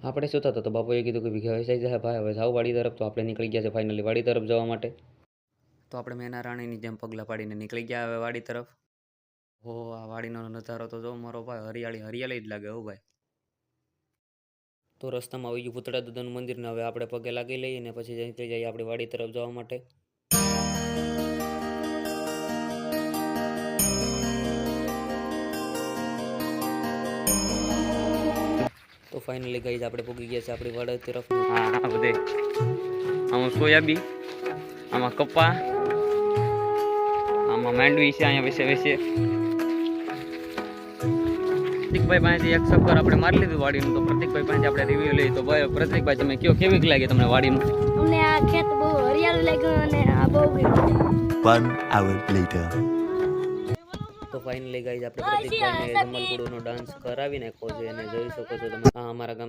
આપણે સુતા હતા તો બાપુએ કીધું કે ભીખા વેચાઈ જાય ભાઈ, હવે જાઓ વાડી તરફ. તો આપણે નીકળી ગયા છે ફાઇનલી વાડી તરફ જવા માટે. તો આપણે મેના રાણીની જેમ પગલાં પાડીને નીકળી ગયા હવે વાડી તરફ. હો, આ વાડીનો નજારો તો જો મારો ભાઈ, હરિયાળી હરિયાળી જ લાગે હો ભાઈ. તો રસ્તામાં આવી ગયું પૂતળા દાદાનું મંદિર ને હવે આપણે પગે લાગી લઈએ ને પછી નીકળી જઈએ આપણે વાડી તરફ જવા માટે. તો ફાઇનલી ગાઈઝ આપણે પહોંચી ગયા છે આપણી વાડી તરફ. હા બધે આમાં સોયાબીન, આમાં કપા, આમાં માંડવી છે. અહીંયા વિશે વિશે પ્રતિકભાઈ પાસેથી એક ચક્કર આપણે મારી લીધું વાડીનું. તો પ્રતિકભાઈ પાસે આપણે રિવ્યુ લઈએ. તો ભાઈ પ્રતિકભાઈ, તમે કયો કેવી લાગે તમને વાડીનું? અમને આ ખેત બહુ હરિયાળું લાગ્યું અને આ બહુ 1 hour later. તો ફાઇનલી ગાઈઝ આપણે પ્રતિકભાઈને જમલપુડોનો ડાન્સ કરાવી નાખ્યો છે અને જોઈ શકો છો તમે. આ અમારા ગામ